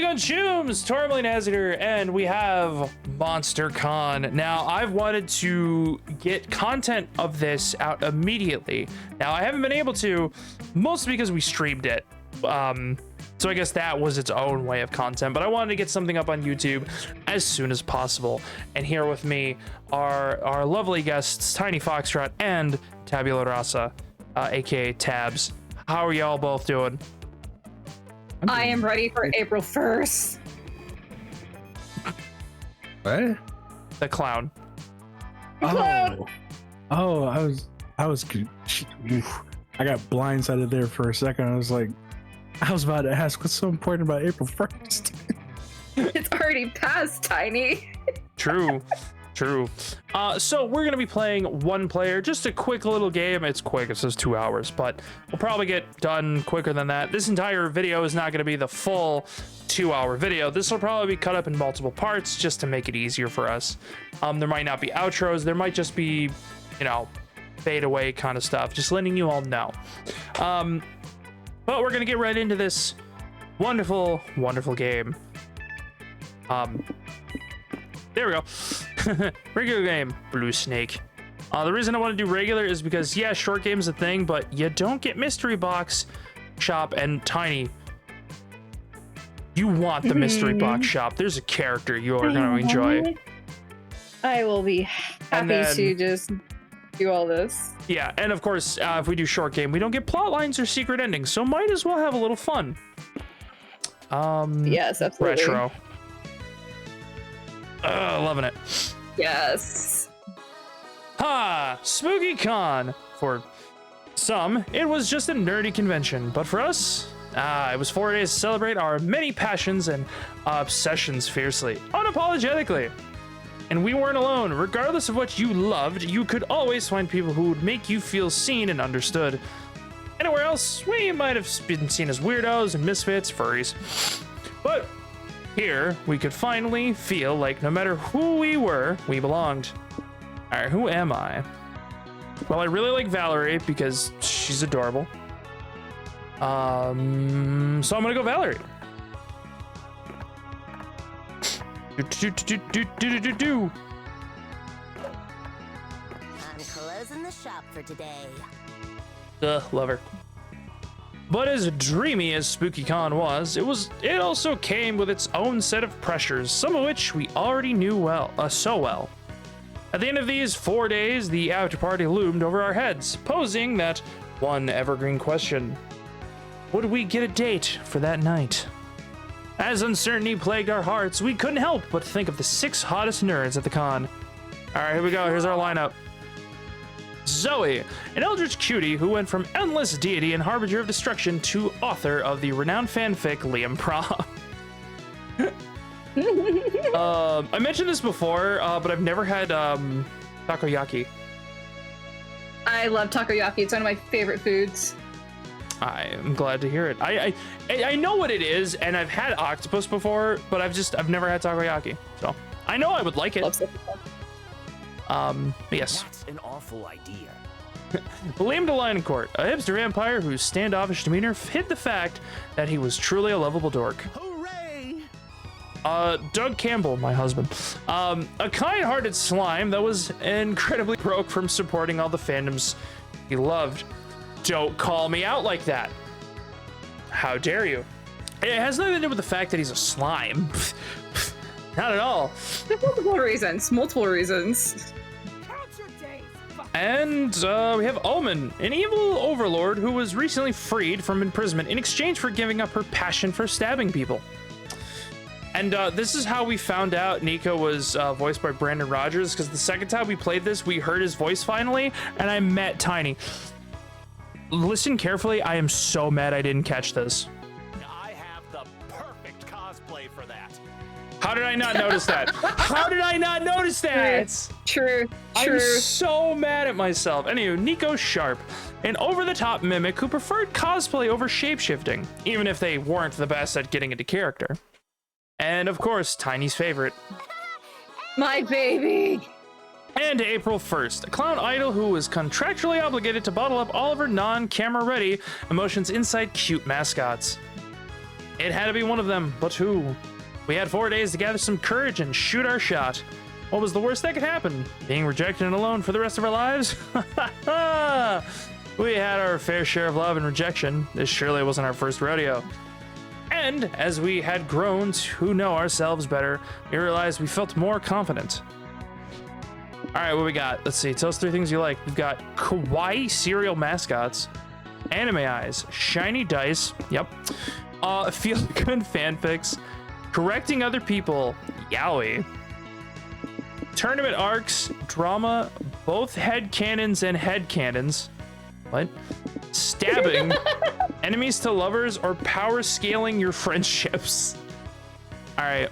on Chooms, Tourmaline Azure, and we have MonsterCon. Now, I've wanted to get content of this out immediately. Now, I haven't been able to, mostly because we streamed it. So I guess that was its own way of content, but I wanted to get something up on YouTube as soon as possible. And here with me are our lovely guests, Tiny Foxtrot and Tabula Rasa, aka Tabs. How are y'all both doing? I am ready for April 1st. What? The clown. Oh, I was I got blindsided there for a second. I was about to ask what's so important about April 1st. It's already past, Tiny. True. So we're gonna be playing one player, just a quick little game. It's quick, it says 2 hours, but we'll probably get done quicker than that. This entire video is not gonna be the full 2-hour video. This will probably be cut up in multiple parts just to make it easier for us. There might not be outros, there might just be, fade away kind of stuff, just letting you all know. But we're gonna get right into this wonderful game. There we go. Regular game, Blue Snake. The reason I want to do regular is because, yeah, short game's a thing, but you don't get mystery box shop. And Tiny, you want the mystery box shop. There's a character you are going to enjoy. I will be happy to just do all this. Yeah, and of course, if we do short game, we don't get plot lines or secret endings, so might as well have a little fun. Yes, absolutely. Retro. Loving it. Yes. Spooky Con. For some, it was just a nerdy convention, but for us, it was 4 days to celebrate our many passions and obsessions fiercely, unapologetically. And we weren't alone. Regardless of what you loved, you could always find people who would make you feel seen and understood. Anywhere else, we might have been seen as weirdos and misfits, furries. But here, we could finally feel like no matter who we were, we belonged. Alright, who am I? Well, I really like Valerie because she's adorable. So I'm gonna go Valerie. I'm closing the shop for today. Love her. But as dreamy as SpookyCon was, it also came with its own set of pressures, some of which we already knew so well. At the end of these 4 days, the after party loomed over our heads, posing that one evergreen question: would we get a date for that night? As uncertainty plagued our hearts, we couldn't help but think of the 6 hottest nerds at the con. All right, here we go. Here's our lineup. Zoe, an eldritch cutie who went from endless deity and harbinger of destruction to author of the renowned fanfic Liam Prom. I mentioned this before, but I've never had takoyaki. I love takoyaki. It's one of my favorite foods. I am glad to hear it. I know what it is, and I've had octopus before, but I've never had takoyaki, so I know I would like it. Yes. That's an awful idea. Liam de Lioncourt, a hipster vampire whose standoffish demeanor hid the fact that he was truly a lovable dork. Hooray! Doug Campbell, my husband. A kind-hearted slime that was incredibly broke from supporting all the fandoms he loved. Don't call me out like that. How dare you? It has nothing to do with the fact that he's a slime. Not at all. Multiple reasons. And we have Omen, an evil overlord who was recently freed from imprisonment in exchange for giving up her passion for stabbing people. And this is how we found out Nico was voiced by Brandon Rogers, because the second time we played this, we heard his voice finally, and I met Tiny. Listen carefully, I am so mad I didn't catch this. I have the perfect cosplay for that. How did I not notice that? How did I not notice that? True. I'm so mad at myself. Anyway, Nico Sharp, an over-the-top mimic who preferred cosplay over shapeshifting, even if they weren't the best at getting into character. And of course, Tiny's favorite. My baby. And April 1st, a clown idol who was contractually obligated to bottle up all of her non-camera ready emotions inside cute mascots. It had to be one of them, but who? We had 4 days to gather some courage and shoot our shot. What was the worst that could happen? Being rejected and alone for the rest of our lives? We had our fair share of love and rejection. This surely wasn't our first rodeo. And as we had grown to know ourselves better, we realized we felt more confident. All right, what we got? Let's see. Tell us 3 things you like. We've got kawaii cereal mascots, anime eyes, shiny dice. Yep. Feel good fanfics, correcting other people. Yowie. Tournament arcs, drama, both head cannons and head cannons. What? Stabbing, enemies to lovers, or power scaling your friendships. All right.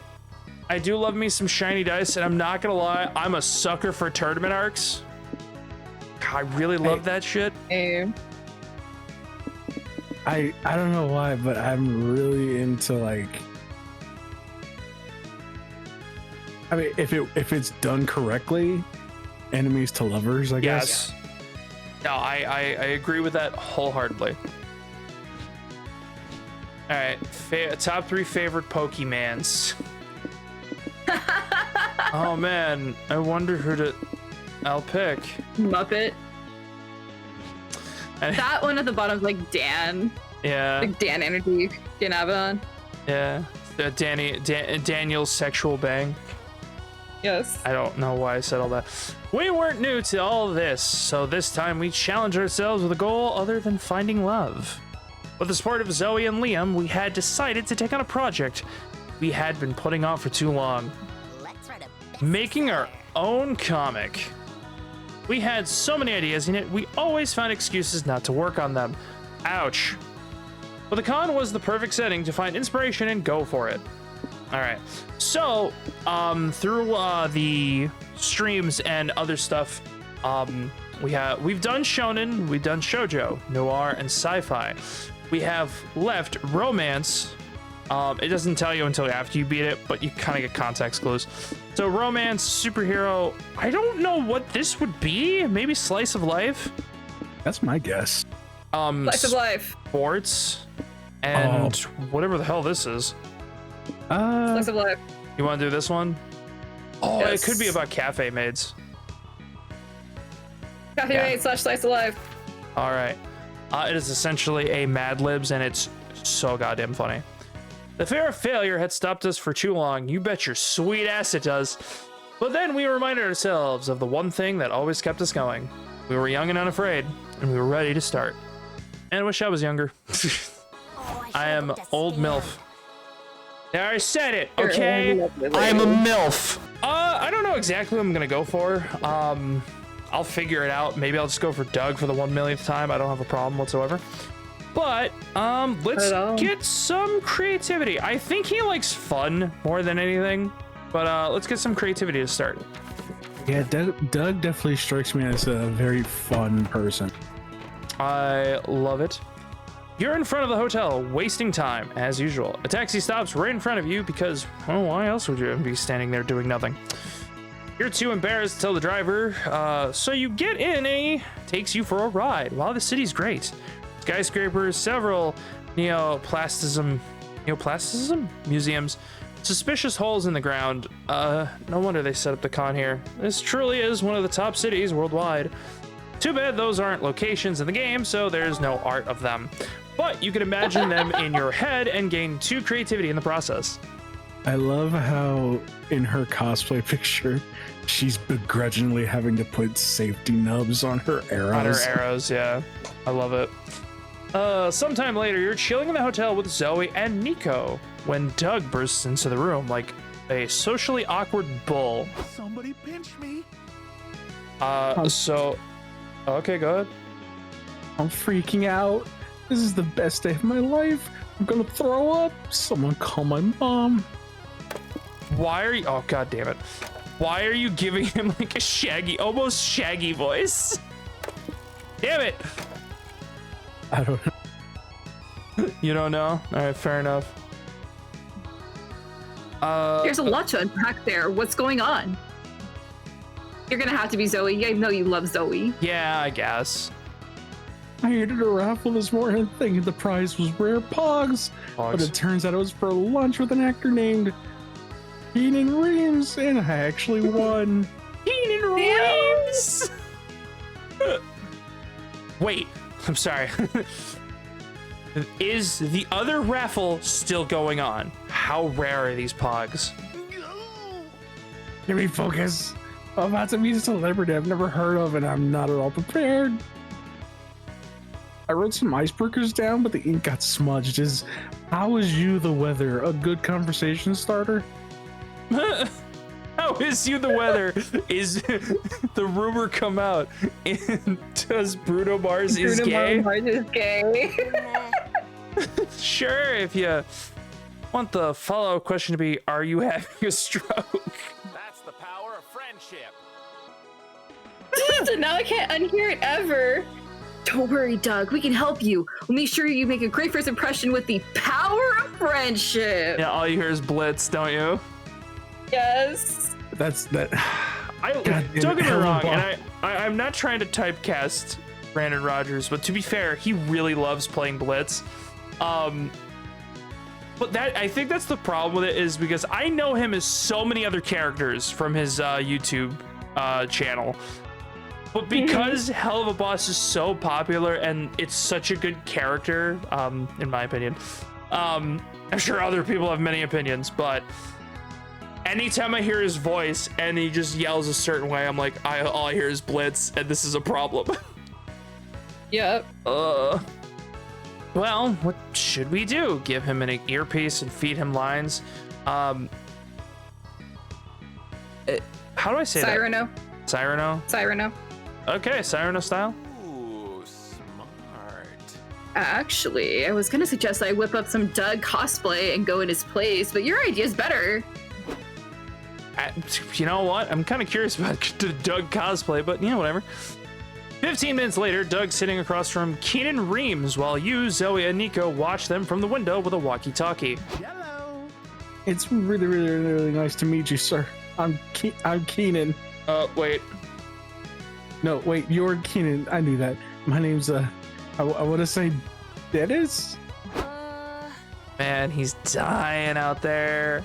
I do love me some shiny dice, and I'm not gonna lie, I'm a sucker for tournament arcs. I really love that shit. Hey. I don't know why, but I'm really into like. I mean, if it's done correctly, enemies to lovers, I guess. Yes. No, I agree with that wholeheartedly. All right, top 3 favorite Pokemans. Oh man, I wonder I'll pick. Muppet. That one at the bottom's like Dan. Yeah. Like Dan Energy in Abaddon. Yeah. Daniel's sexual bang. Yes. I don't know why I said all that. We weren't new to all this, so this time we challenged ourselves with a goal other than finding love. With the support of Zoe and Liam, we had decided to take on a project we had been putting off for too long. Let's write a Making our own comic. We had so many ideas in it, we always found excuses not to work on them. Ouch. But the con was the perfect setting to find inspiration and go for it. All right, so through the streams and other stuff, we've done shonen, we've done shoujo, noir, and sci-fi. We have left romance. It doesn't tell you until after you beat it, but you kind of get context clues. So romance, superhero. I don't know what this would be. Maybe slice of life. That's my guess. Slice of life. Sports, and whatever the hell this is. Slice of life. You want to do this one? Oh, Yes. It could be about cafe maids. Cafe Yeah. Mate / Slice of Life. All right. It is essentially a Mad Libs, and it's so goddamn funny. The fear of failure had stopped us for too long. You bet your sweet ass it does. But then we reminded ourselves of the one thing that always kept us going. We were young and unafraid, and we were ready to start. And I wish I was younger. I am old MILF. Yeah, I said it, okay? I'm a MILF. I don't know exactly what I'm gonna go for. I'll figure it out. Maybe I'll just go for Doug for the 1 millionth time. I don't have a problem whatsoever. But let's get some creativity. I think he likes fun more than anything. But let's get some creativity to start. Yeah, Doug definitely strikes me as a very fun person. I love it. You're in front of the hotel, wasting time, as usual. A taxi stops right in front of you because, well, why else would you be standing there doing nothing? You're too embarrassed to tell the driver, so you get in and he takes you for a ride. Wow, the city's great. Skyscrapers, several neoplastism museums, suspicious holes in the ground. No wonder they set up the con here. This truly is one of the top cities worldwide. Too bad those aren't locations in the game, so there's no art of them. But you can imagine them in your head and gain 2 creativity in the process. I love how in her cosplay picture, she's begrudgingly having to put safety nubs on her arrows. On her arrows, yeah. I love it. Sometime later, you're chilling in the hotel with Zoe and Nico when Doug bursts into the room like a socially awkward bull. Somebody pinch me. Okay, go ahead. I'm freaking out. This is the best day of my life. I'm gonna throw up. Someone call my mom. Why are you? Oh, god damn it! Why are you giving him like a shaggy, almost shaggy voice? Damn it! I don't know. You don't know? All right, fair enough. There's a lot to unpack there. What's going on? You're gonna have to be Zoe. I know you love Zoe. Yeah, I guess. I entered a raffle this morning thinking the prize was rare pogs, but it turns out it was for lunch with an actor named Keenan Reeves, and I actually won. Keenan Reeves! Wait, I'm sorry. Is the other raffle still going on? How rare are these pogs? Give me focus. I'm about to meet a celebrity I've never heard of, and I'm not at all prepared. I wrote some icebreakers down, but the ink got smudged. How is you the weather a good conversation starter? How is you the weather? Is the rumor come out? And does Bruno Mars is gay? Mars is gay. Sure, if you want the follow-up question to be, are you having a stroke? That's the power of friendship. So now I can't unhear it ever. Don't worry, Doug. We can help you. We'll make sure you make a great first impression with the power of friendship. Yeah, all you hear is Blitz, don't you? Yes. That's that. Don't get me wrong, and I'm not trying to typecast Brandon Rogers, but to be fair, he really loves playing Blitz. But I think that's the problem with it, is because I know him as so many other characters from his YouTube channel. But because Hell of a Boss is so popular and it's such a good character, in my opinion, I'm sure other people have many opinions, but anytime I hear his voice and he just yells a certain way, I'm like, all I hear is Blitz, and this is a problem. Yep. Well, what should we do? Give him an earpiece and feed him lines? How do I say Cyrano. that? Cyrano? Cyrano. Okay, Cyrano style. Ooh, smart. Actually, I was gonna suggest I whip up some Doug cosplay and go in his place, but your idea's better. You know what? I'm kind of curious about the Doug cosplay, but you know, whatever. 15 minutes later, Doug's sitting across from Keenan Reeves while you, Zoe, and Nico watch them from the window with a walkie-talkie. It's really, really, really nice to meet you, sir. I'm Keenan. Wait. No, wait, you're Keenan. I knew that. My name's I want to say Dennis. Man, he's dying out there.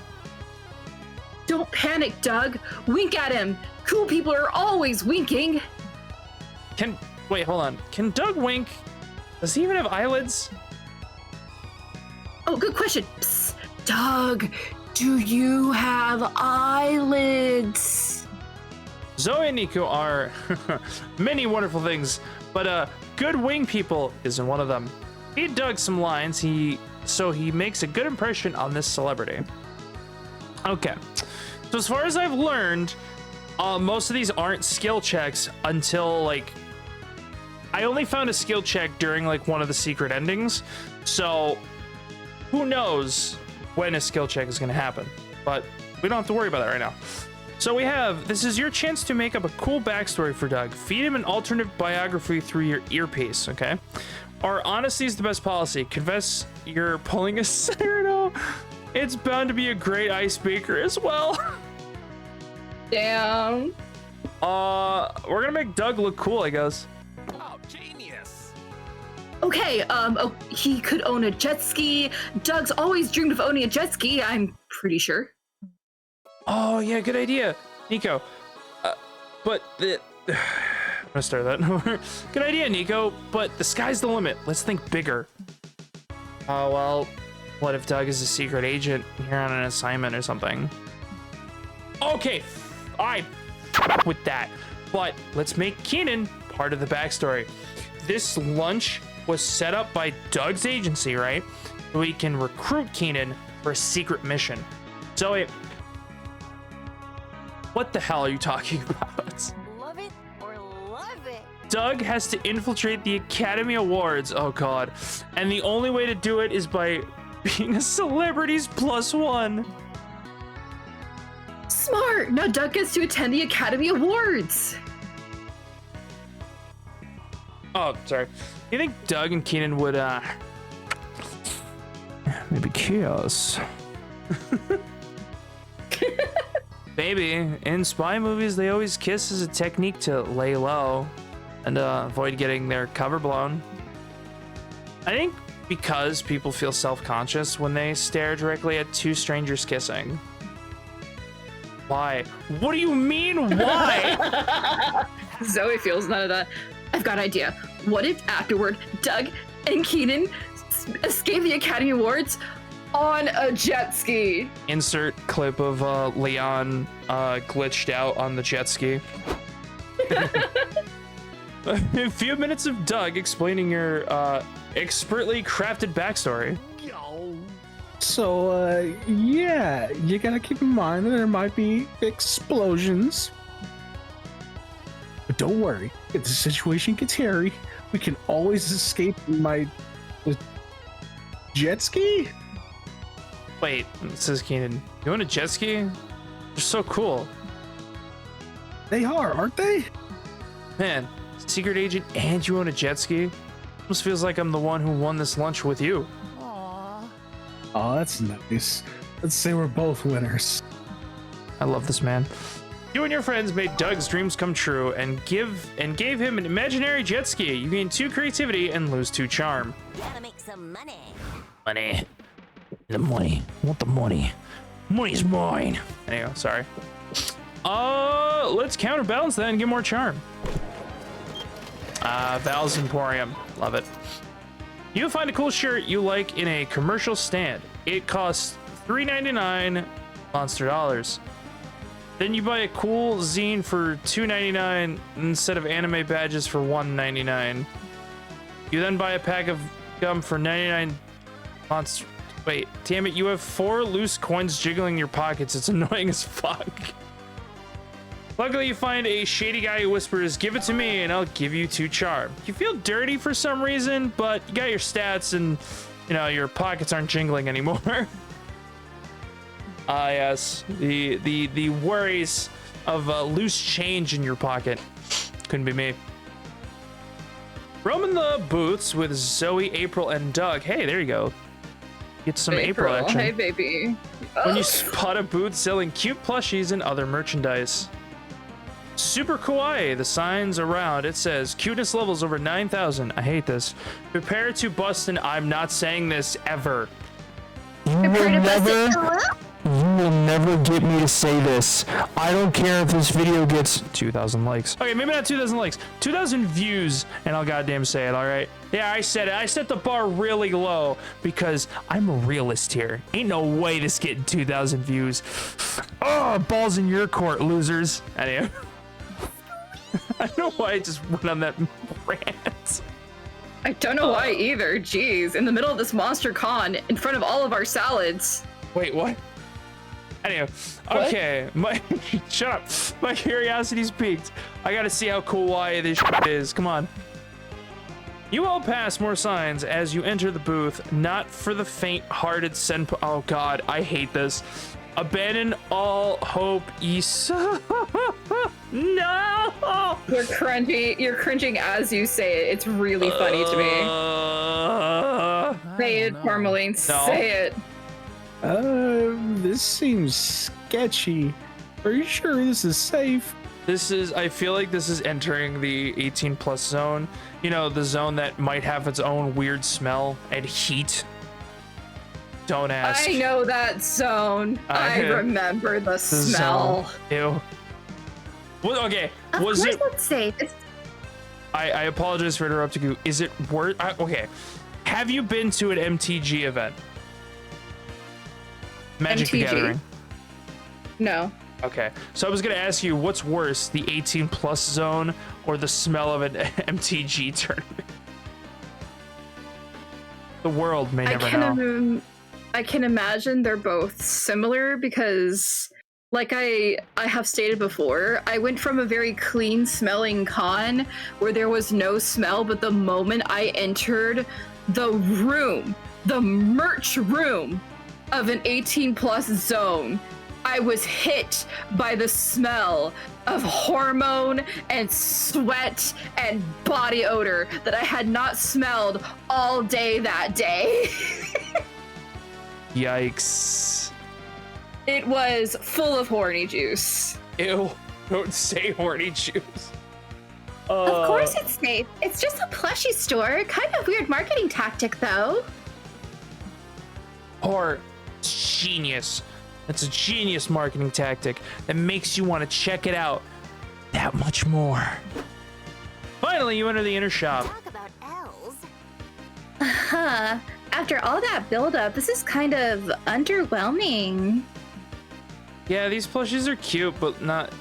Don't panic, Doug. Wink at him. Cool people are always winking. Wait, hold on. Can Doug wink? Does he even have eyelids? Oh, good question. Psst. Doug, do you have eyelids? Zoe and Nico are many wonderful things, but good wing people isn't one of them. Feed Doug some lines, so he makes a good impression on this celebrity. Okay, so as far as I've learned, most of these aren't skill checks until I only found a skill check during one of the secret endings, so who knows when a skill check is going to happen, but we don't have to worry about that right now. So this is your chance to make up a cool backstory for Doug. Feed him an alternate biography through your earpiece, okay? Our honesty is the best policy. Confess you're pulling a Cyrano. It's bound to be a great icebreaker as well. Damn. We're gonna make Doug look cool, I guess. Oh, genius. Okay, he could own a jet ski. Doug's always dreamed of owning a jet ski, I'm pretty sure. Oh, yeah, good idea. Nico. I'm gonna start that over. Good idea, Nico, but the sky's the limit. Let's think bigger. Oh, well, what if Doug is a secret agent here on an assignment or something? Okay, I with that. But let's make Keenan part of the backstory. This lunch was set up by Doug's agency, right? We can recruit Keenan for a secret mission. So what the hell are you talking about? Love it or love it. Doug has to infiltrate the Academy Awards. Oh God. And the only way to do it is by being a celebrity's +1. Smart! Now Doug gets to attend the Academy Awards. Oh, sorry. You think Doug and Keenan would maybe kiss? Maybe. In spy movies, they always kiss as a technique to lay low and avoid getting their cover blown. I think because people feel self-conscious when they stare directly at two strangers kissing. Why? What do you mean, why? Zoe feels none of that. I've got an idea. What if afterward, Doug and Keenan escape the Academy Awards on a jet ski? Insert clip of Leon glitched out on the jet ski. A few minutes of Doug explaining your expertly crafted backstory. So, yeah, you gotta keep in mind that there might be explosions. But don't worry, if the situation gets hairy, we can always escape in my jet ski? Wait, says Keenan, you want a jet ski? They're so cool. They are, aren't they? Man, secret agent and you own a jet ski? Almost feels like I'm the one who won this lunch with you. Oh, that's nice. Let's say we're both winners. I love this man. You and your friends made Doug's dreams come true and gave him an imaginary jet ski. You gain 2 creativity and lose 2 charm. Gotta make some money. Money. The money. I want the money. Money's mine. Anyway, sorry. Let's counterbalance that and get more charm. Val's Emporium. Love it. You find a cool shirt you like in a commercial stand. It costs $3.99 monster dollars. Then you buy a cool zine for $2.99 instead of anime badges for $1.99. You then buy a pack of gum for 99 monster. Wait, damn it! You have 4 loose coins jiggling in your pockets. It's annoying as fuck. Luckily, you find a shady guy who whispers, "Give it to me, and I'll give you 2 charm." You feel dirty for some reason, but you got your stats, and you know your pockets aren't jingling anymore. Yes, the worries of loose change in your pocket. Couldn't be me. Roaming the booths with Zoe, April, and Doug. Hey, there you go. Get some April action. Hey, baby. When you spot a booth selling cute plushies and other merchandise. Super Kawaii, the signs around, it says cuteness levels over 9,000. I hate this. Prepare to bust an I'm not saying this ever. You will never get me to say this. I don't care if this video gets 2,000 likes. Okay, maybe not 2,000 likes. 2,000 views, and I'll goddamn say it, all right? Yeah, I said it. I set the bar really low because I'm a realist here. Ain't no way this getting 2,000 views. Oh, balls in your court, losers. Anyway. I don't know why I just went on that rant. I don't know why either. Jeez, in the middle of this monster con, in front of all of our salads. Wait, what? Anyway, okay, shut up. My curiosity's peaked. I gotta see how kawaii this shit is. Come on. You all pass more signs as you enter the booth. Not for the faint-hearted senpai. Oh God, I hate this. Abandon all hope, No! You're cringing as you say it. It's really funny to me. Say it, Parmaline. No. Say it. This seems sketchy. Are you sure this is safe? I feel like this is entering the 18 plus zone. You know, the zone that might have its own weird smell and heat. Don't ask. I know that zone. I remember the smell. Zone. Ew. Well, okay, Of course it's safe. I apologize for interrupting you. Is it worth? Okay, have you been to an MTG event? Magic the Gathering. No. Okay, so I was gonna ask you, what's worse, the 18 plus zone or the smell of an MTG tournament? The world may never know. I can imagine they're both similar because, like I have stated before, I went from a very clean smelling con where there was no smell, but the moment I entered the room, the merch room of an 18 plus zone, I was hit by the smell of hormone and sweat and body odor that I had not smelled all day that day. Yikes. It was full of horny juice. Ew, don't say horny juice. Of course it's safe. It's just a plushie store. Kind of weird marketing tactic, though. Or genius. It's a genius marketing tactic that makes you want to check it out that much more. Finally, you enter the inner shop. Talk about elves. Huh. After all that buildup, this is kind of underwhelming. Yeah, these plushies are cute, but not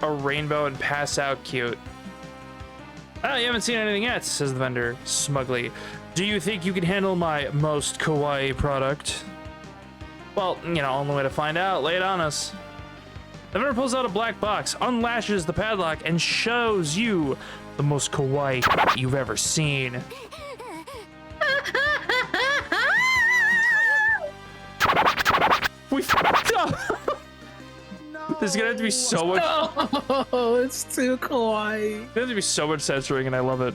a rainbow and pass out cute. Oh, you haven't seen anything yet, says the vendor smugly. Do you think you can handle my most kawaii product? Well, only way to find out, lay it on us. The vendor pulls out a black box, unlashes the padlock, and shows you the most kawaii you've ever seen. We fucked up! There's gonna have to be so much. Oh, it's too kawaii. There's gonna be so much censoring, and I love it.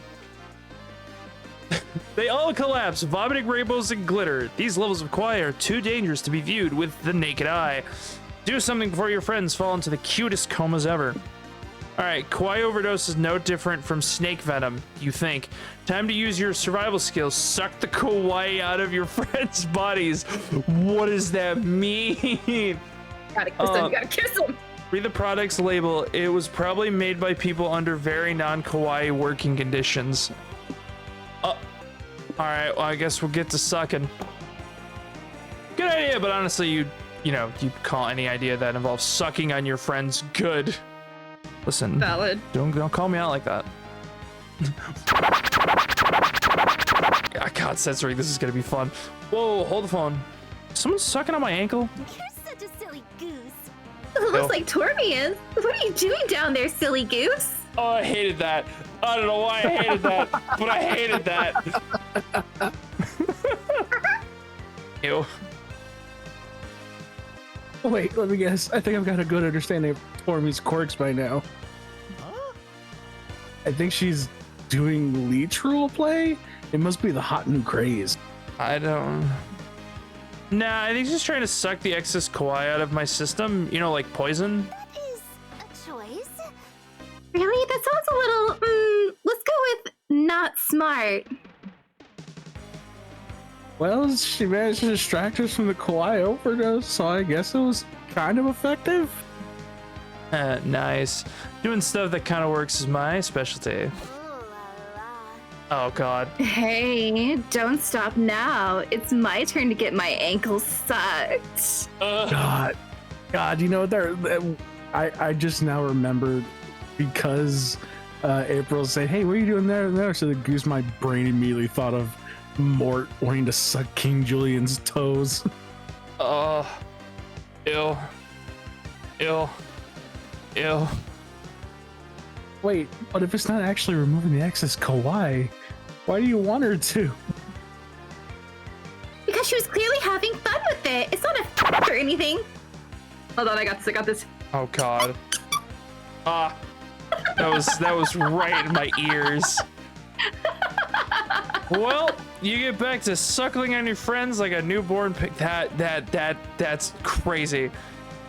They all collapse, vomiting rainbows and glitter. These levels of kawaii are too dangerous to be viewed with the naked eye. Do something before your friends fall into the cutest comas ever. Alright, kawaii overdose is no different from snake venom, you think. Time to use your survival skills. Suck the kawaii out of your friends' bodies. What does that mean? Gotta kiss him, gotta kiss him! Read the product's label. It was probably made by people under very non-kawaii working conditions. Alright, well, I guess we'll get to sucking. Good idea, but honestly, you call any idea that involves sucking on your friends good. Listen, Valid. Don't call me out like that. God, censoring, this is gonna be fun. Whoa, hold the phone. Someone's sucking on my ankle? You're such a silly goose. Looks like Tormy is. What are you doing down there, silly goose? Oh, I hated that. I don't know why I hated that, but I hated that. Ew. Wait, let me guess. I think I've got a good understanding of Tormy's quirks by now. Huh? I think she's doing leech roleplay. It must be the hot new craze. I don't. Nah, I think she's trying to suck the excess kawaii out of my system. Like poison. That is a choice. Really? That sounds a little, let's go with not smart. Well, she managed to distract us from the kawaii overdose, so I guess it was kind of effective. Nice. Doing stuff that kind of works is my specialty. Ooh la la. Oh, God. Hey, don't stop now. It's my turn to get my ankle sucked. God, I just now remembered because April said, "Hey, what are you doing there?" And there, so the goose, my brain immediately thought of Mort wanting to suck King Julian's toes. Ew. Wait, but if it's not actually removing the excess kawaii, why do you want her to? Because she was clearly having fun with it. It's not a or anything. Hold on, I got this. Oh, God. That was right in my ears. Well, you get back to suckling on your friends like a newborn pig. That's crazy.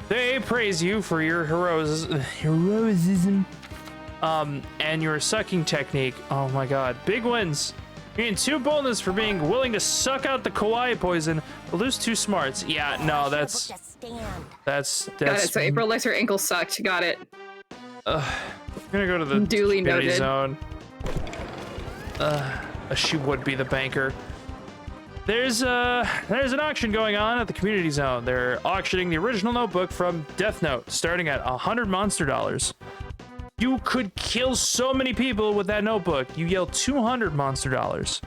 They praise you for your heroism, and your sucking technique. Oh my God, big wins. You gain 2 bonus for being willing to suck out the kawaii poison, but lose 2 smarts. Yeah, no, that's. Got it. So April likes her ankle sucked. Got it. I'm gonna go to the Duly community noted. zone. She would be the banker. There's an auction going on at the community zone. They're auctioning the original notebook from Death Note, starting at 100 monster dollars. You could kill so many people with that notebook. You yell 200 monster dollars.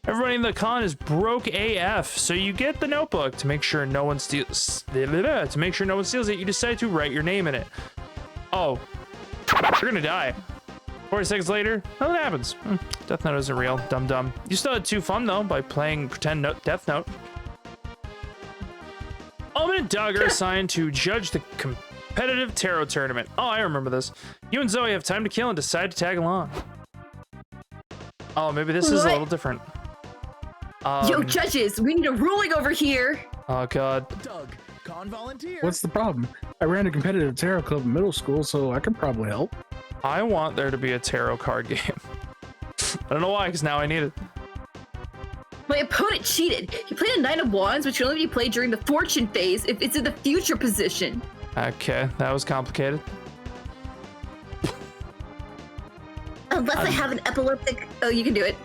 Everybody in the con is broke AF, so you get the notebook to make sure no one steals. To make sure no one steals it, you decide to write your name in it. Oh, you're gonna die. 40 seconds later, nothing happens. Death Note isn't real. Dum. You still had 2 fun though by playing pretend Death Note. Omen and Doug are assigned to judge the competitive tarot tournament. Oh, I remember this. You and Zoe have time to kill and decide to tag along. Oh, maybe this is a little different. Yo, judges, we need a ruling over here. Oh God. Doug, con volunteer. What's the problem? I ran a competitive tarot club in middle school, so I could probably help. I want there to be a tarot card game. I don't know why, because now I need it. My opponent cheated. He played a Nine of Wands, which can only be played during the fortune phase if it's in the future position. Okay, that was complicated. Unless I have an epileptic... Oh, you can do it.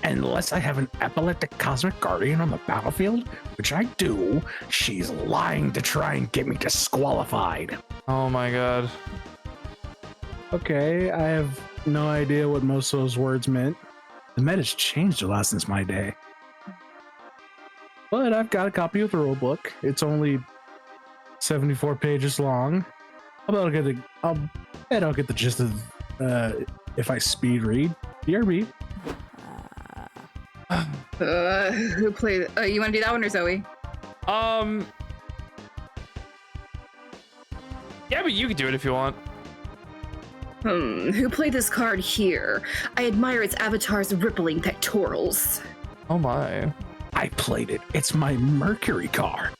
Unless I have an epileptic cosmic guardian on the battlefield, which I do, she's lying to try and get me disqualified. Oh my god. Okay, I have no idea what most of those words meant. The meta's changed a lot since my day. But I've got a copy of the rulebook. It's only 74 pages long. I'll bet I'll get the gist of if I speed read. BRB. Who played? You want to do that one or Zoe? Yeah, but you can do it if you want. Who played this card here? I admire its avatar's rippling pectorals. Oh my. I played it. It's my Mercury card.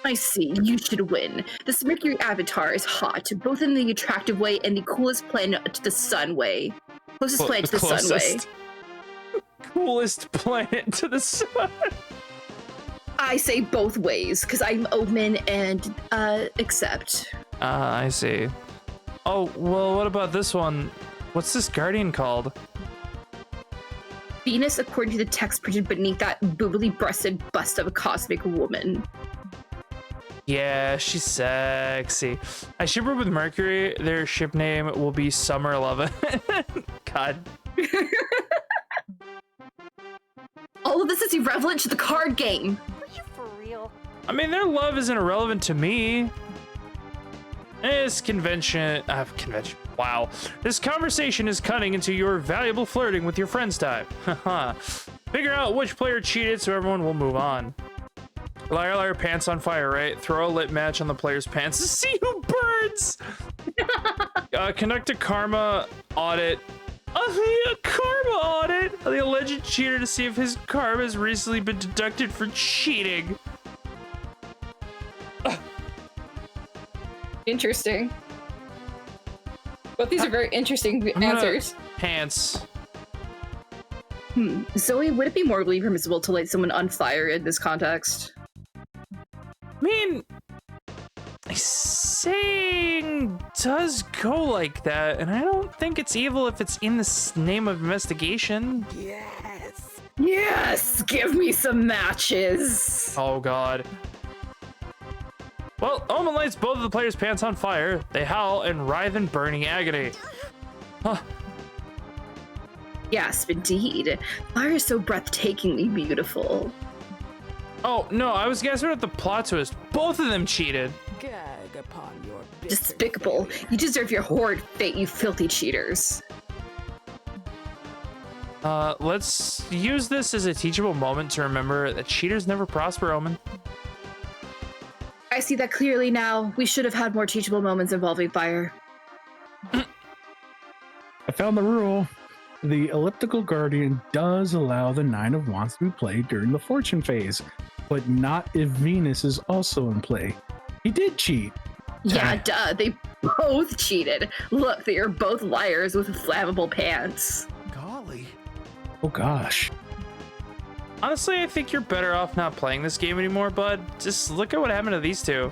I see. You should win. This Mercury avatar is hot, both in the attractive way and the coolest planet to the sun way. Closest planet to the sun way. Coolest planet to the sun. I say both ways, because I'm Omen and accept. I see. Oh, well, what about this one? What's this guardian called? Venus, according to the text printed beneath that boobily breasted bust of a cosmic woman. Yeah, she's sexy. I ship her with Mercury. Their ship name will be Summer 11. God. All of this is irrelevant to the card game. Are you for real? I mean, their love isn't irrelevant to me. This wow. This conversation is cutting into your valuable flirting with your friends time. Haha. Figure out which player cheated so everyone will move on. Liar, liar, pants on fire, right? Throw a lit match on the player's pants to see who burns. Conduct a karma audit. A karma audit of the alleged cheater to see if his karma has recently been deducted for cheating. Interesting. Both these are very interesting answers. Pants. Zoe, would it be morally permissible to light someone on fire in this context? I mean, saying does go like that, and I don't think it's evil if it's in the name of investigation. Yes. Yes! Give me some matches! Oh god. Well, Omen lights both of the players' pants on fire. They howl and writhe in burning agony. Huh. Yes, indeed. Fire is so breathtakingly beautiful. Oh, no, I was guessing at the plot twist. Both of them cheated. Gag upon your Despicable. You deserve your horrid fate, you filthy cheaters. Let's use this as a teachable moment to remember that cheaters never prosper, Omen. I see that clearly now. We should have had more teachable moments involving fire. I found the rule. The elliptical guardian does allow the Nine of Wands to be played during the fortune phase, but not if Venus is also in play. He did cheat. Yeah, duh. They both cheated. Look, they are both liars with flammable pants. Golly. Oh gosh. Honestly, I think you're better off not playing this game anymore, bud. Just look at what happened to these two.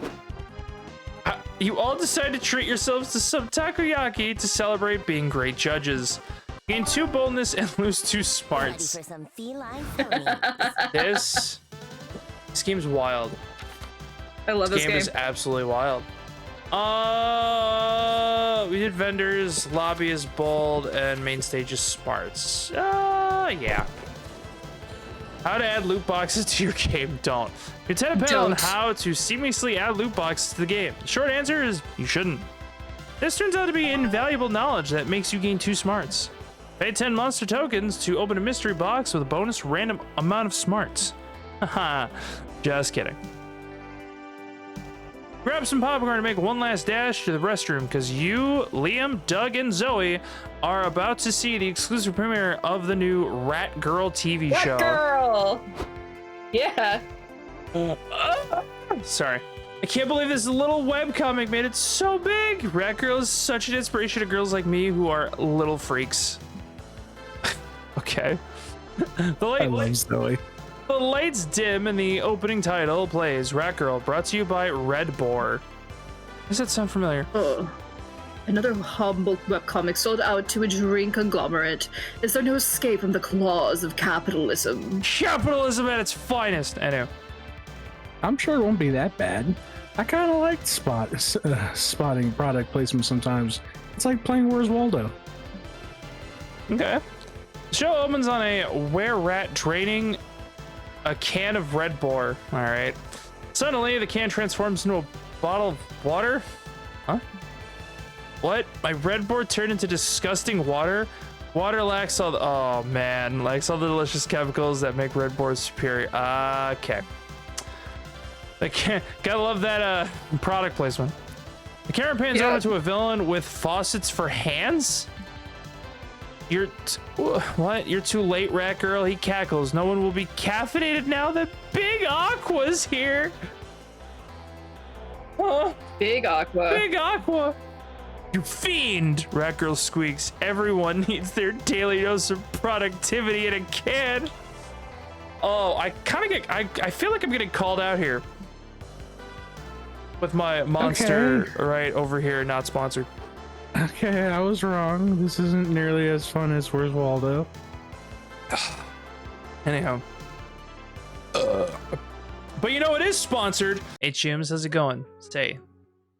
You all decide to treat yourselves to some takoyaki to celebrate being great judges. Gain 2 boldness and lose 2 smarts. Ready for some feline phonies. This game's wild. I love this Game game. is absolutely wild. We did vendors, lobby is bold, and main stage is smarts. Yeah. How to add loot boxes to your game? Don't. You tend to depend on how to seamlessly add loot boxes to the game. The short answer is you shouldn't. This turns out to be invaluable knowledge that makes you gain 2 smarts. Pay 10 monster tokens to open a mystery box with a bonus random amount of smarts. Haha, just kidding. Grab some popcorn and make one last dash to the restroom because you, Liam, Doug, and Zoe are about to see the exclusive premiere of the new Rat Girl TV show. Rat Girl! Yeah. Sorry. I can't believe this little webcomic made it so big. Rat Girl is such an inspiration to girls like me who are little freaks. Okay. I love Zoe. The lights dim and the opening title plays. Rat Girl, brought to you by Red Boar. Does that sound familiar? Oh, another humble webcomic sold out to a dream conglomerate. Is there no escape from the claws of capitalism? Capitalism at its finest. I know. I'm sure it won't be that bad. I kind of like spotting product placement sometimes. It's like playing Where's Waldo. Okay. The show opens on a were-rat draining a can of Red Boar. All right. Suddenly, the can transforms into a bottle of water. Huh? What? My Red Boar turned into disgusting water? Water lacks all the... Oh, man. Lacks all the delicious chemicals that make Red Boar superior. Okay. Gotta love that product placement. The camera pans over to a villain with faucets for hands? What? You're too late, Rat Girl. He cackles. No one will be caffeinated now that Big Aqua's here. Huh? Big Aqua. Big Aqua. You fiend, Rat Girl squeaks. Everyone needs their daily dose of productivity in a can. Oh, I feel like I'm getting called out here. With my monster right over here, not sponsored. Okay, I was wrong. This isn't nearly as fun as Where's Waldo. Anyhow. But you know it is sponsored. Hey Chims, how's it going? Stay.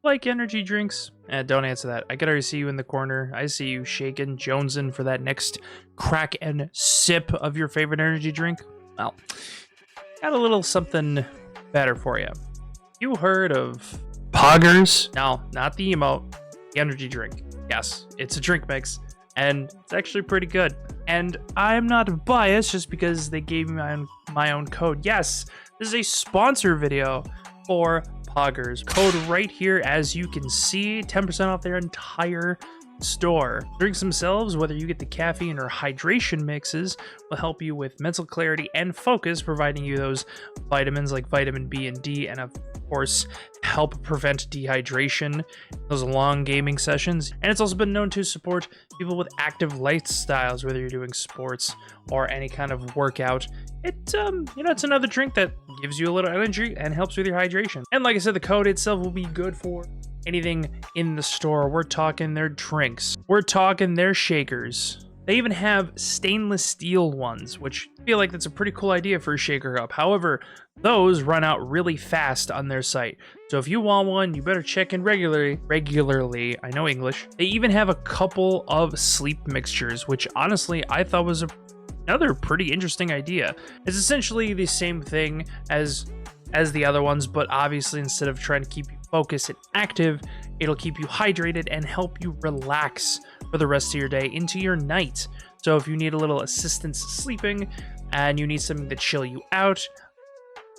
Like energy drinks? Don't answer that. I can already see you in the corner. I see you shaking, jonesing for that next crack and sip of your favorite energy drink. Well, got a little something better for you. You heard of Poggers? No, not the emote. The energy drink. Yes, it's a drink mix, and it's actually pretty good. And I'm not biased just because they gave me my own code. Yes, this is a sponsor video for Poggers. Code right here, as you can see, 10% off their entire store. Drinks themselves, whether you get the caffeine or hydration mixes, will help you with mental clarity and focus, providing you those vitamins like vitamin B and D, and of course help prevent dehydration, those long gaming sessions. And it's also been known to support people with active lifestyles, whether you're doing sports or any kind of workout. It's another drink that gives you a little energy and helps with your hydration. And like I said, the code itself will be good for anything in the store. We're talking their drinks. We're talking their shakers. They even have stainless steel ones, which I feel like that's a pretty cool idea for a shaker cup. However, those run out really fast on their site. So if you want one, you better check in regularly. I know English. They even have a couple of sleep mixtures, which honestly I thought was another pretty interesting idea. It's essentially the same thing as the other ones, but obviously instead of trying to keep you focused and active, it'll keep you hydrated and help you relax for the rest of your day into your night. So if you need a little assistance sleeping and you need something to chill you out,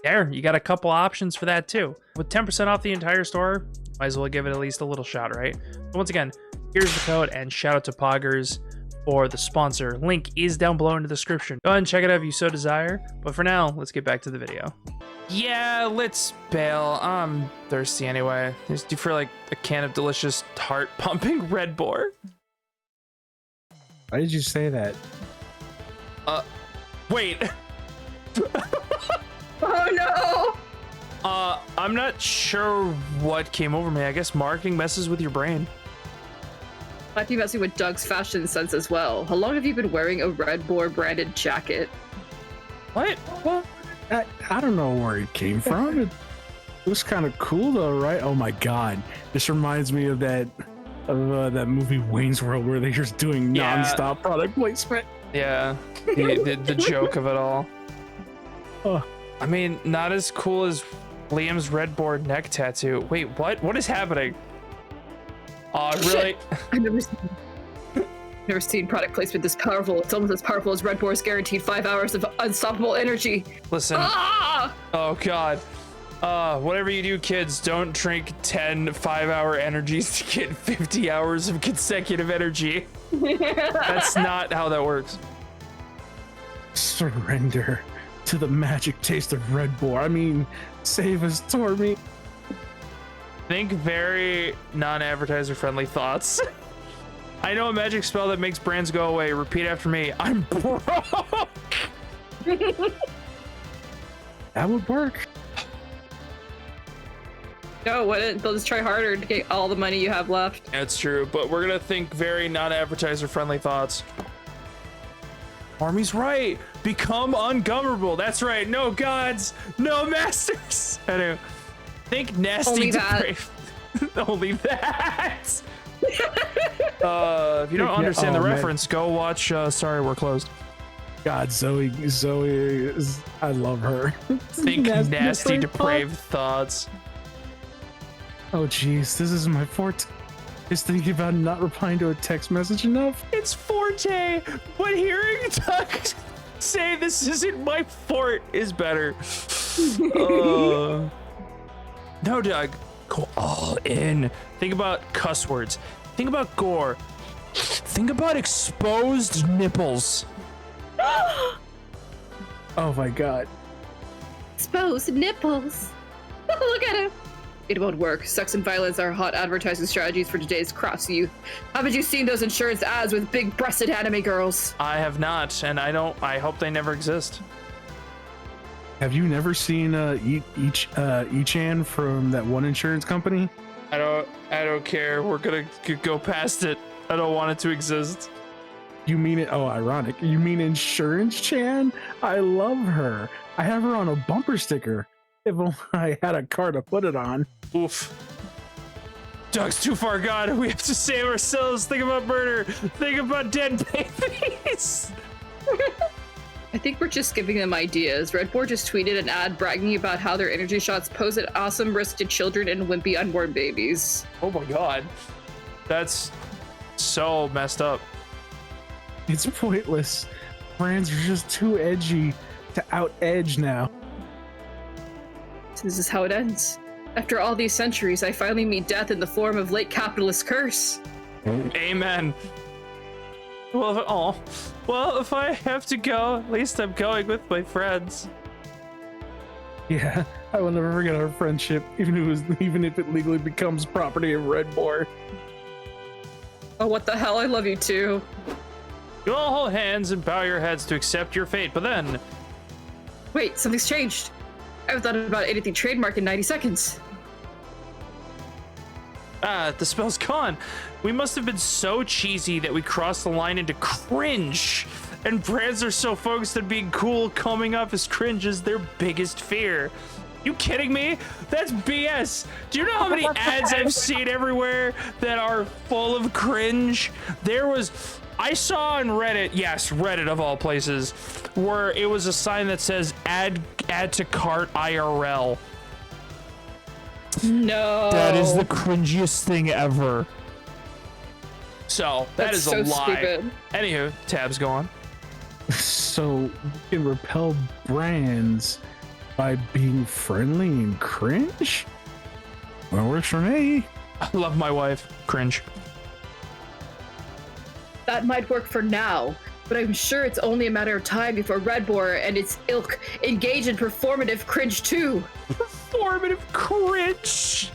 there, you got a couple options for that too. With 10% off the entire store, might as well give it at least a little shot, right? So once again, here's the code, and shout out to Poggers for the sponsor. Link is down below in the description. Go ahead and check it out if you so desire. But for now, let's get back to the video. Yeah, let's bail. I'm thirsty anyway. Just do for like a can of delicious heart-pumping Red Boar. Why did you say that? Wait. Oh no! I'm not sure what came over me. I guess marketing messes with your brain. Might be messing with Doug's fashion sense as well. How long have you been wearing a Red Boar branded jacket? What? Well, I don't know where it came from. It was kind of cool though, right? Oh my god, this reminds me of that movie Wayne's World where they're just doing non-stop product placement. Yeah, the joke of it all. I mean, not as cool as Liam's Red Boar neck tattoo. Wait, what? What is happening? Really? I've never seen product placement this powerful. It's almost as powerful as Red Boar's guaranteed 5 hours of unstoppable energy. Listen. Ah! Oh god. Whatever you do, kids, don't drink 10 5-hour energies to get 50 hours of consecutive energy. That's not how that works. Surrender to the magic taste of Red Boar. I mean, save us, Tormy. Think very non-advertiser friendly thoughts. I know a magic spell that makes brands go away. Repeat after me. I'm broke. That would work. No, wouldn't. They'll just try harder to get all the money you have left. That's true, but we're gonna think very non-advertiser friendly thoughts. Army's right. Become ungovernable. That's right. No gods, no masters. I know. Think nasty. Only that. depraved. Only that. If you don't understand the reference, go watch Sorry We're Closed. God, Zoe is, I love her. Think nasty depraved thoughts. Oh jeez, this is my forte. Is thinking about not replying to a text message enough. It's forte, but hearing Doug say this isn't my fort is better. No, Doug, go all in. Think about cuss words. Think about gore. Think about exposed nipples. Oh my god. Exposed nipples. Look at him. It won't work. Sex and violence are hot advertising strategies for today's cross youth. Haven't you seen those insurance ads with big-breasted anime girls? I have not, and I hope they never exist. Have you never seen Ichan from that one insurance company? I don't care. We're gonna go past it. I don't want it to exist. You mean it? Oh, ironic. You mean Insurance Chan? I love her. I have her on a bumper sticker. If only I had a car to put it on. Oof. Doug's too far gone. We have to save ourselves. Think about murder. Think about dead babies. I think we're just giving them ideas. Red Boar just tweeted an ad bragging about how their energy shots pose an awesome risk to children and wimpy unborn babies. Oh my god. That's so messed up. It's pointless. Brands are just too edgy to out-edge now. This is how it ends. After all these centuries, I finally meet death in the form of late capitalist curse. Amen. Well, if I have to go, at least I'm going with my friends. Yeah, I will never forget our friendship, even if it legally becomes property of Red Boar. Oh, what the hell? I love you too. You all hold hands and bow your heads to accept your fate, but then... Wait, something's changed. I haven't thought about anything trademark in 90 seconds. Ah, the spell's gone. We must have been so cheesy that we crossed the line into cringe. And brands are so focused on being cool, coming off as cringe is their biggest fear. You kidding me? That's BS. Do you know how many ads I've seen everywhere that are full of cringe? I saw on Reddit, yes, Reddit of all places, where it was a sign that says add to cart IRL. No. That is the cringiest thing ever. So that is so a lie. stupid. Anywho, tabs go on. So you can repel brands by being friendly and cringe? Well, works for me. I love my wife. Cringe. That might work for now, but I'm sure it's only a matter of time before Red Boar and its ilk engage in performative cringe too. Performative cringe.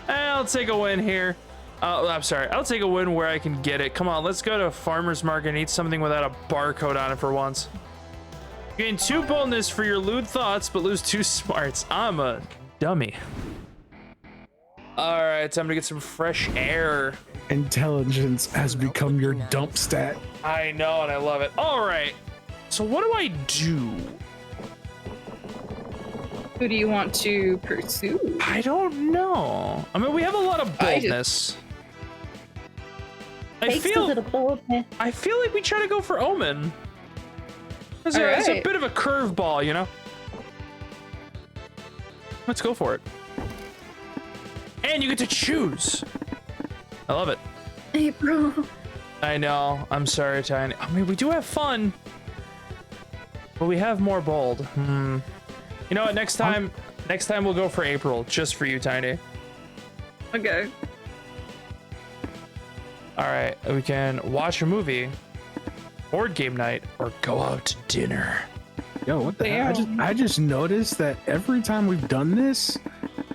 I'll take a win here. I'm sorry. I'll take a win where I can get it. Come on, let's go to a farmer's market and eat something without a barcode on it for once. Gain 2 boldness for your lewd thoughts, but lose 2 smarts. I'm a dummy. All right, time to get some fresh air. Intelligence has become your dump stat. I know, and I love it. All right, so what do I do? Who do you want to pursue? I don't know. I mean, we have a lot of boldness. I feel like we try to go for Omen. It's a bit of a curveball, you know? Let's go for it. And you get to choose. I love it. April. I know. I'm sorry, Tiny. I mean, we do have fun, but we have more bold. You know what? Next time we'll go for April, just for you, Tiny. Okay. All right. We can watch a movie, board game night, or go out to dinner. Yo, what the hell? I just noticed that every time we've done this,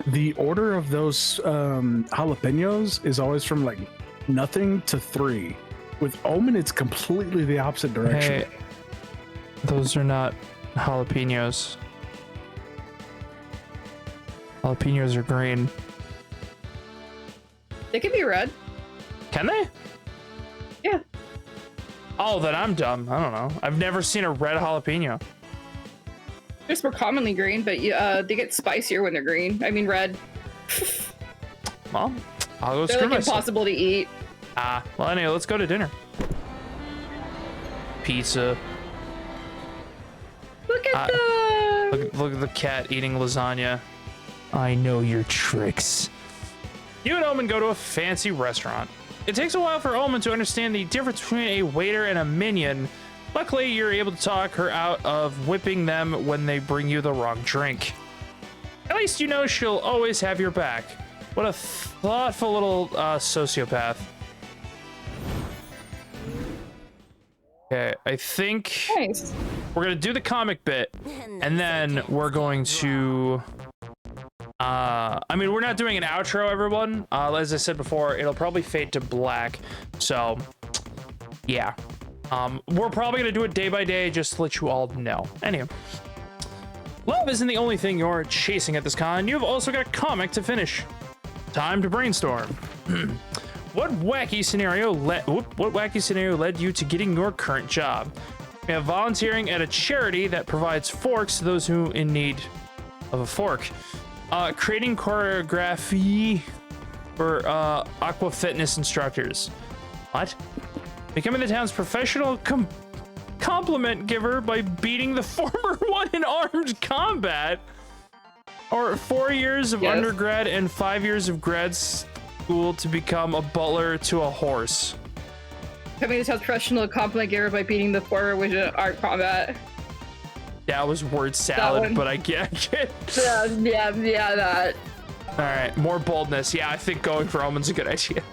the order of those jalapenos is always from like nothing to 3. With Omen, it's completely the opposite direction. Hey, those are not jalapenos. Jalapenos are green. They could be red. Can they? Yeah. Oh, then I'm dumb. I don't know. I've never seen a red jalapeno. Just more commonly green, but they get spicier when they're green. I mean red. Well, I'll go They're screw like myself. impossible to eat. Well, anyway, let's go to dinner. Pizza. Look at the. Look at the cat eating lasagna. I know your tricks. You and Omen go to a fancy restaurant. It takes a while for Omen to understand the difference between a waiter and a minion. Luckily, you're able to talk her out of whipping them when they bring you the wrong drink. At least you know she'll always have your back. What a thoughtful little sociopath. Okay, I think Nice. we're gonna do the comic bit, and then we're going to I mean, we're not doing an outro, everyone. As I said before, it'll probably fade to black. So yeah, we're probably gonna do it day by day just to let you all know. Anyway, love isn't the only thing you're chasing at this con. You've also got a comic to finish. Time to brainstorm. What wacky scenario led you to getting your current job? We have volunteering at a charity that provides forks to those who in need of a fork. Creating choreography for aqua fitness instructors. What? Becoming the town's professional compliment giver by beating the former one in armed combat. Or 4 years of undergrad and 5 years of grad school to become a butler to a horse. Becoming the town's professional compliment giver by beating the former with an art combat. That was word salad, but I get it. Yeah, that. All right, more boldness. Yeah, I think going for Omen's a good idea.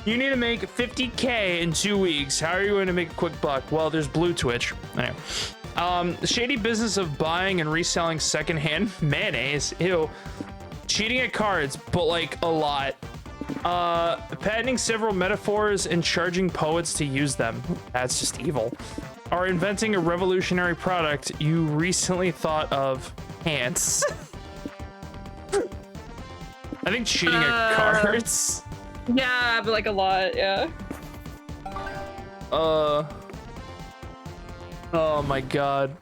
You need to make 50K in 2 weeks. How are you going to make a quick buck? Well, there's Blue Twitch. Anyway. The shady business of buying and reselling secondhand mayonnaise. Ew. Cheating at cards, but like a lot. Patenting several metaphors and charging poets to use them. That's just evil. Or inventing a revolutionary product you recently thought of. Pants. I think cheating at cards. Yeah, but like a lot, yeah. Oh my god.